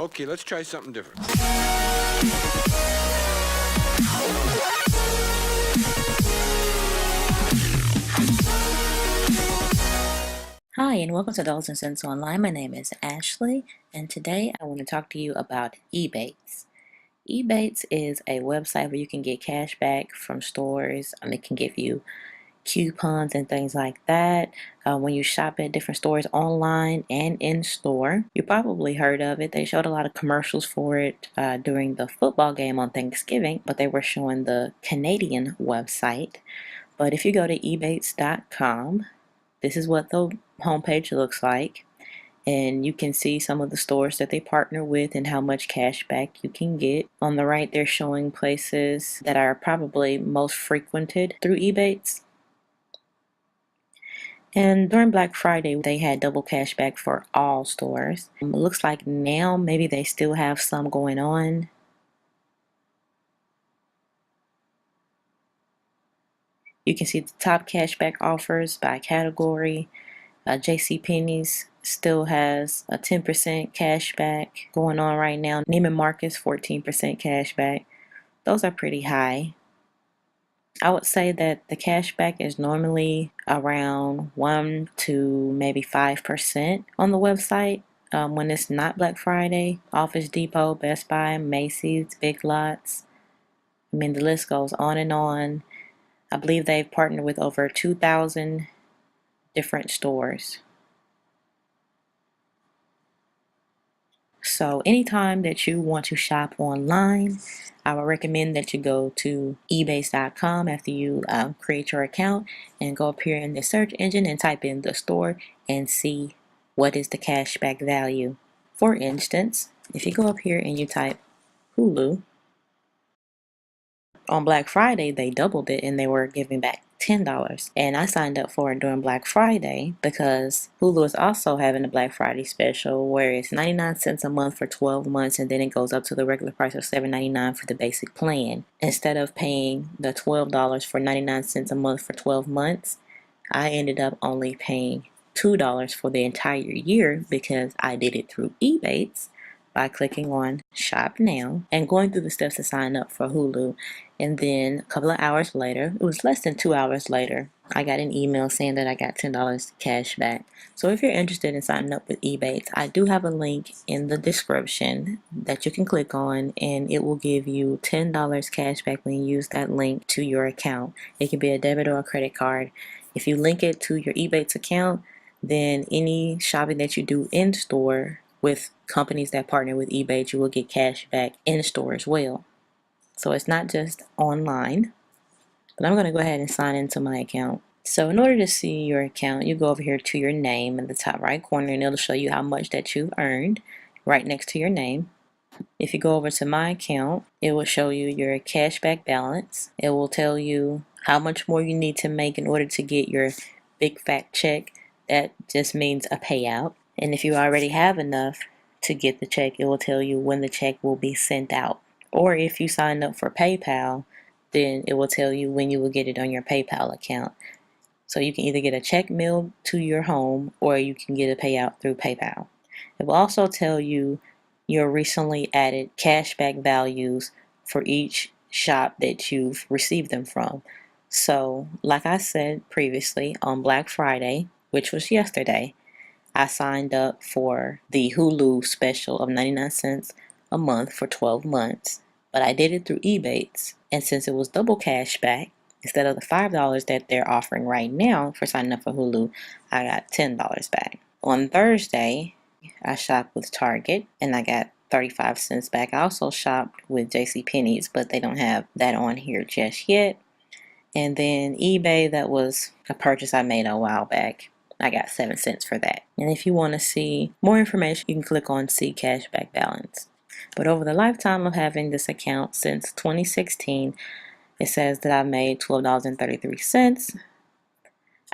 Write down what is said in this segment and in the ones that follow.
Okay, let's try something different. Hi, and welcome to Dollars and Cents Online. My name is Ashley, and today I want to talk to you about Ebates. Ebates is a website where you can get cash back from stores. It can give you coupons and things like that when you shop at different stores online and in store. You probably heard of it. They showed a lot of commercials for it during the football game on Thanksgiving, but they were showing the Canadian website. But if you go to ebates.com, this is what the homepage looks like, and you can see some of the stores that they partner with and how much cash back you can get. On the right, they're showing places that are probably most frequented through Ebates. And during Black Friday, they had double cash back for all stores. It looks like now maybe they still have some going on. You can see the top cashback offers by category. JCPenney's still has a 10% cash back going on right now. Neiman Marcus 14% cash back. Those are pretty high. I would say that the cash back is normally around 1 to maybe 5% on the website when it's not Black Friday. Office Depot, Best Buy, Macy's, Big Lots. I mean, the list goes on and on. I believe they've partnered with over 2,000 different stores. So anytime that you want to shop online, I would recommend that you go to ebates.com after you create your account and go up here in the search engine and type in the store and see what is the cashback value. For instance, if you go up here and you type Hulu, on Black Friday they doubled it and they were giving back $10, and I signed up for it during Black Friday because Hulu is also having a Black Friday special where it's 99 cents a month for 12 months, and then it goes up to the regular price of $7.99 for the basic plan. Instead of paying the $12 for 99 cents a month for 12 months, I ended up only paying $2 for the entire year because I did it through Ebates by clicking on Shop Now and going through the steps to sign up for Hulu. And then a couple of hours later, it was less than 2 hours later, I got an email saying that I got $10 cash back. So if you're interested in signing up with Ebates, I do have a link in the description that you can click on, and it will give you $10 cash back when you use that link to your account. It can be a debit or a credit card. If you link it to your Ebates account, then any shopping that you do in store with companies that partner with Ebates, you will get cash back in store as well. So it's not just online, but I'm going to go ahead and sign into my account. So in order to see your account, you go over here to your name in the top right corner, and it'll show you how much that you've earned right next to your name. If you go over to my account, it will show you your cashback balance. It will tell you how much more you need to make in order to get your big fat check. That just means a payout. And if you already have enough to get the check, it will tell you when the check will be sent out. Or if you sign up for PayPal, then it will tell you when you will get it on your PayPal account. So you can either get a check mailed to your home or you can get a payout through PayPal. It will also tell you your recently added cashback values for each shop that you've received them from. So, like I said previously, on Black Friday, which was yesterday, I signed up for the Hulu special of 99 cents a month for 12 months, but I did it through Ebates, and since it was double cash back, instead of the $5 that they're offering right now for signing up for Hulu, I got $10 back. On Thursday, I shopped with Target and I got 35 cents back. I also shopped with JCPenney's, but they don't have that on here just yet. And then eBay, that was a purchase I made a while back. I got 7 cents for that. And if you want to see more information, you can click on See Cashback Balance. But over the lifetime of having this account since 2016, it says that I made $12.33.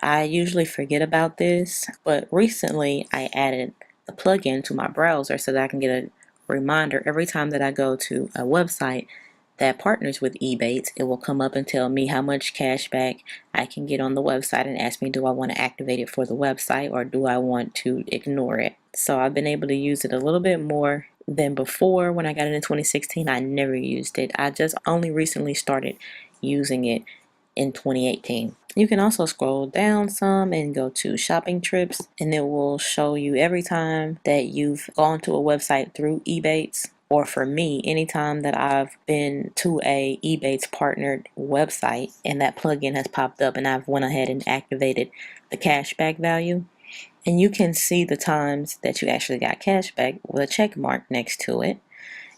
I usually forget about this, but recently I added the plugin to my browser so that I can get a reminder every time that I go to a website that partners with Ebates. It will come up and tell me how much cash back I can get on the website and ask me, do I want to activate it for the website or do I want to ignore it? So I've been able to use it a little bit more than before. When I got it in 2016, I never used it. I just only recently started using it in 2018. You can also scroll down some and go to shopping trips, and it will show you every time that you've gone to a website through Ebates. Or for me, anytime that I've been to a Ebates partnered website and that plugin has popped up and I've went ahead and activated the cashback value, and you can see the times that you actually got cashback with a check mark next to it.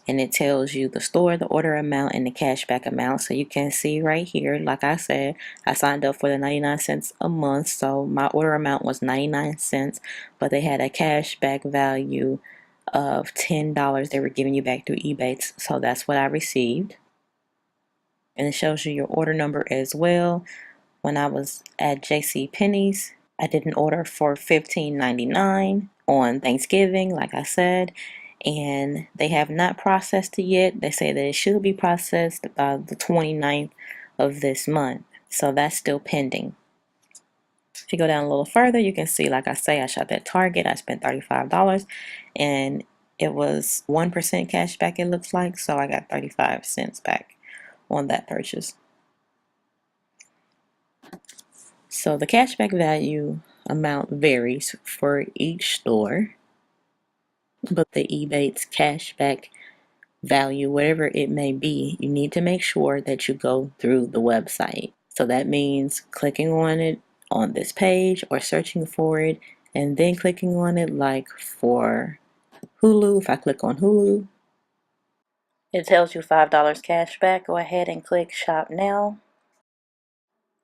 And it tells you the store, the order amount, and the cashback amount. So you can see right here, like I said, I signed up for the 99 cents a month. So my order amount was 99 cents, but they had a cashback value of $10 they were giving you back through Ebates. So that's what I received. And it shows you your order number as well. When I was at JCPenney's, I did an order for $15.99 on Thanksgiving, like I said, and they have not processed it yet. They say that it should be processed by the 29th of this month, so that's still pending. If you go down a little further, you can see, like I say, I shopped at Target. I spent $35, and it was 1% cash back, it looks like, so I got 35 cents back on that purchase. So the cashback value amount varies for each store, but the Ebates cashback value, whatever it may be, you need to make sure that you go through the website. So that means clicking on it on this page or searching for it and then clicking on it, like for Hulu. If I click on Hulu, it tells you $5 cash back. Go ahead and click shop now.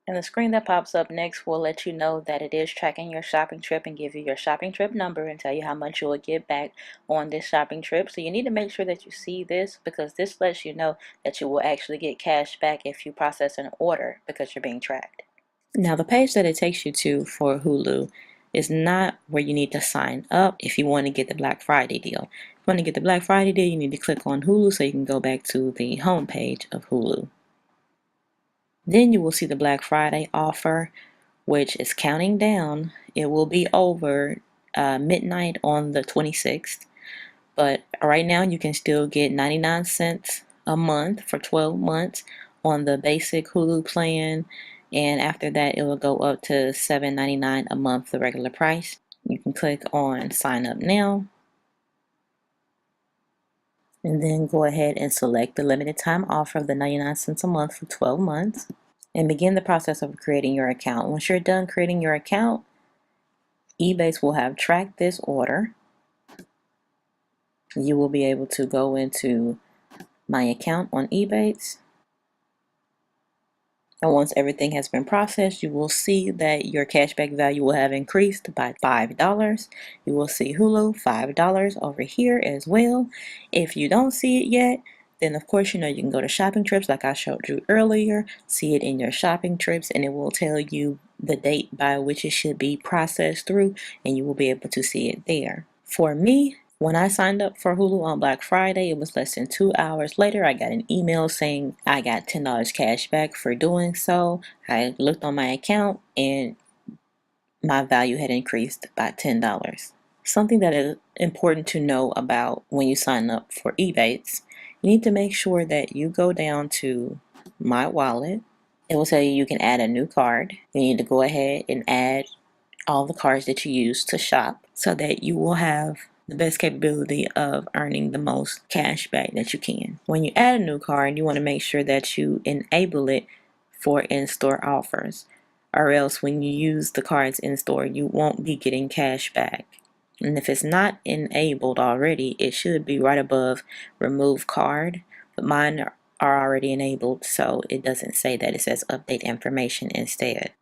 And the screen that pops up next will let you know that it is tracking your shopping trip and give you your shopping trip number and tell you how much you will get back on this shopping trip. So you need to make sure that you see this, because this lets you know that you will actually get cash back if you process an order because you're being tracked. Now the page that it takes you to for Hulu is not where you need to sign up if you want to get the Black Friday deal. If you want to get the Black Friday deal, you need to click on Hulu so you can go back to the home page of Hulu. Then you will see the Black Friday offer, which is counting down. It will be over midnight on the 26th. But right now you can still get 99 cents a month for 12 months on the basic Hulu plan. And after that, it will go up to $7.99 a month, the regular price. You can click on sign up now. And then go ahead and select the limited time offer of the 99 cents a month for 12 months. And begin the process of creating your account. Once you're done creating your account, Ebates will have tracked this order. You will be able to go into my account on Ebates. And once everything has been processed, you will see that your cashback value will have increased by $5. You will see Hulu $5 over here as well. If you don't see it yet, then of course, you can go to shopping trips like I showed you earlier, see it in your shopping trips, and it will tell you the date by which it should be processed through, and you will be able to see it there. For me, when I signed up for Hulu on Black Friday, it was less than 2 hours later. I got an email saying I got $10 cash back for doing so. I looked on my account and my value had increased by $10. Something that is important to know about when you sign up for Ebates, you need to make sure that you go down to My Wallet. It will tell you you can add a new card. You need to go ahead and add all the cards that you use to shop so that you will have the best capability of earning the most cash back that you can. When you add a new card, you want to make sure that you enable it for in-store offers, or else when you use the cards in store, you won't be getting cash back. And if it's not enabled already, it should be right above remove card, but mine are already enabled, so it doesn't say that. It says update information instead.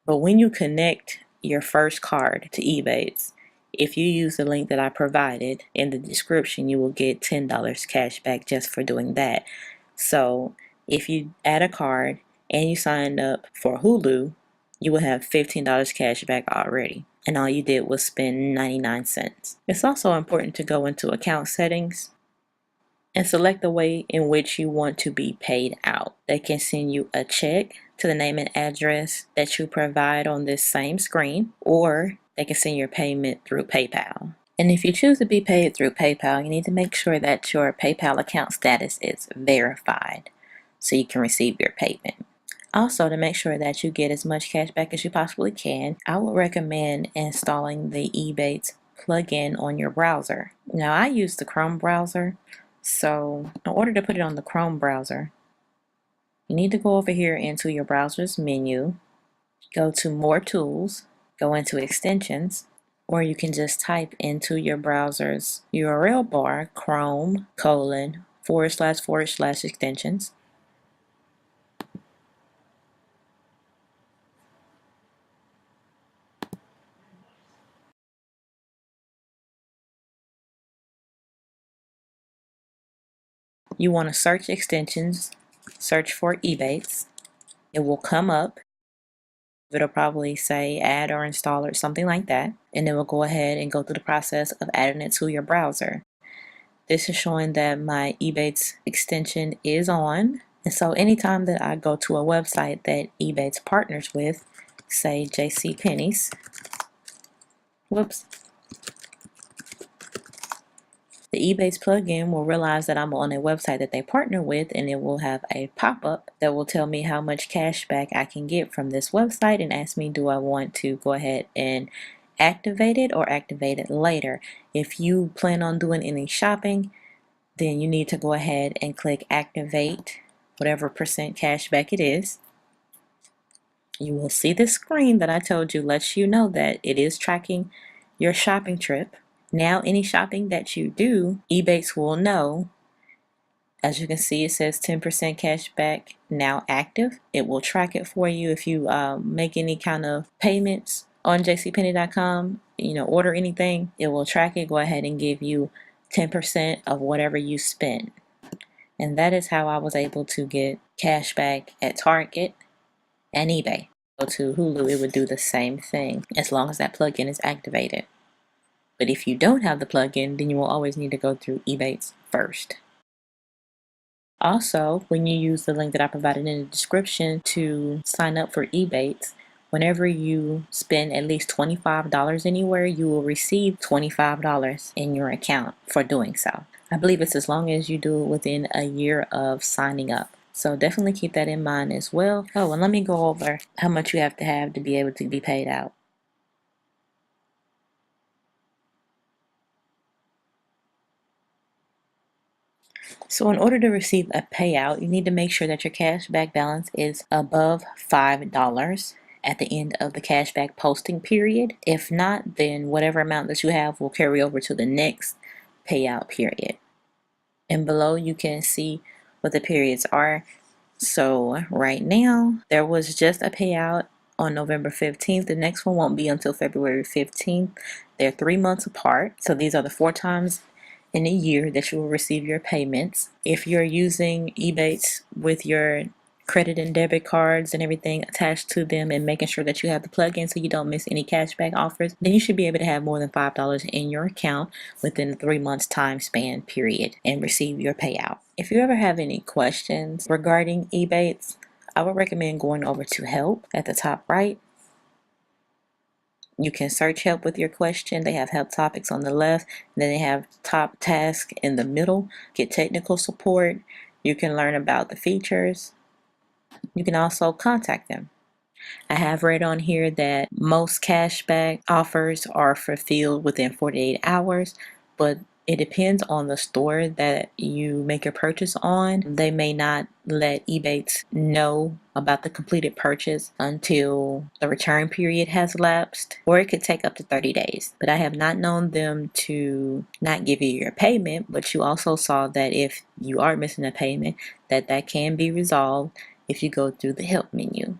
But when you connect your first card to Ebates, if you use the link that I provided in the description, you will get $10 cash back just for doing that. So if you add a card and you signed up for Hulu, you will have $15 cash back already. And all you did was spend 99 cents. It's also important to go into account settings and select the way in which you want to be paid out. They can send you a check to the name and address that you provide on this same screen, or they can send your payment through PayPal. And if you choose to be paid through PayPal, you need to make sure that your PayPal account status is verified so you can receive your payment. Also, to make sure that you get as much cash back as you possibly can, I would recommend installing the Ebates plugin on your browser. Now, I use the Chrome browser, so in order to put it on the Chrome browser, you need to go over here into your browser's menu, go to More Tools, go into Extensions, or you can just type into your browser's URL bar Chrome // extensions. You want to search extensions, search for Ebates. It will come up. It'll probably say add or install or something like that. And it will go ahead and go through the process of adding it to your browser. This is showing that my Ebates extension is on. And so anytime that I go to a website that Ebates partners with, say JCPenney's, whoops, the Ebates plugin will realize that I'm on a website that they partner with, and it will have a pop-up that will tell me how much cash back I can get from this website and ask me, do I want to go ahead and activate it or activate it later. If you plan on doing any shopping, then you need to go ahead and click activate whatever percent cash back it is. You will see the screen that I told you lets you know that it is tracking your shopping trip. Now any shopping that you do, Ebates will know. As you can see, it says 10% cash back now active. It will track it for you if you make any kind of payments on jcpenney.com, order anything, it will track it, go ahead and give you 10% of whatever you spend. And that is how I was able to get cash back at Target and eBay. Go to Hulu, it would do the same thing as long as that plugin is activated. But if you don't have the plugin, then you will always need to go through Ebates first. Also, when you use the link that I provided in the description to sign up for Ebates, whenever you spend at least $25 anywhere, you will receive $25 in your account for doing so. I believe it's as long as you do it within a year of signing up. So definitely keep that in mind as well. Oh, and let me go over how much you have to be able to be paid out. So in order to receive a payout, you need to make sure that your cashback balance is above $5 at the end of the cashback posting period. If not, then whatever amount that you have will carry over to the next payout period. And below you can see what the periods are. So right now, there was just a payout on November 15th. The next one won't be until February 15th. They're 3 months apart. So these are the 4 times in a year that you will receive your payments. If you're using Ebates with your credit and debit cards and everything attached to them and making sure that you have the plug-in so you don't miss any cashback offers, then you should be able to have more than $5 in your account within the 3 months time span period and receive your payout. If you ever have any questions regarding Ebates, I would recommend going over to help at the top right. You can search help with your question. They have help topics on the left, and then they have top task in the middle. Get technical support. You can learn about the features. You can also contact them. I have read on here that most cashback offers are fulfilled within 48 hours, but it depends on the store that you make your purchase on. They may not let Ebates know about the completed purchase until the return period has lapsed, or it could take up to 30 days. But I have not known them to not give you your payment, but you also saw that if you are missing a payment, that can be resolved if you go through the help menu.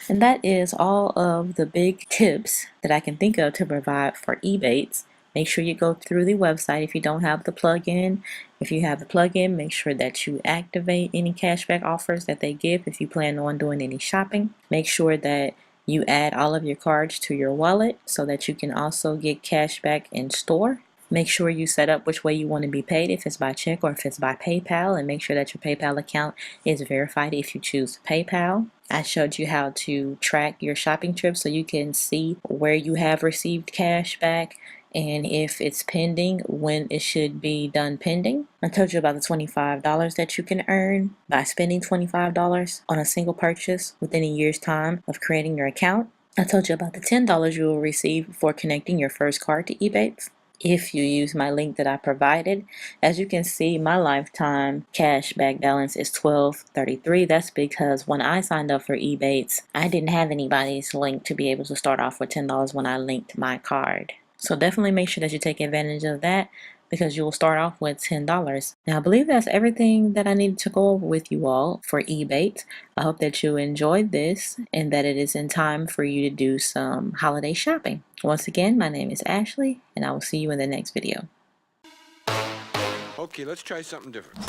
And that is all of the big tips that I can think of to provide for Ebates. Make sure you go through the website if you don't have the plugin. If you have the plugin, make sure that you activate any cashback offers that they give if you plan on doing any shopping. Make sure that you add all of your cards to your wallet so that you can also get cashback in store. Make sure you set up which way you want to be paid, if it's by check or if it's by PayPal, and make sure that your PayPal account is verified if you choose PayPal. I showed you how to track your shopping trips so you can see where you have received cash back and if it's pending, when it should be done pending. I told you about the $25 that you can earn by spending $25 on a single purchase within a year's time of creating your account. I told you about the $10 you will receive for connecting your first card to Ebates if you use my link that I provided. As you can see, my lifetime cash back balance is $12.33. That's because when I signed up for Ebates, I didn't have anybody's link to be able to start off with $10 when I linked my card. So definitely make sure that you take advantage of that, because you will start off with $10. Now, I believe that's everything that I needed to go over with you all for Ebates. I hope that you enjoyed this and that it is in time for you to do some holiday shopping. Once again, my name is Ashley, and I will see you in the next video. Okay, let's try something different.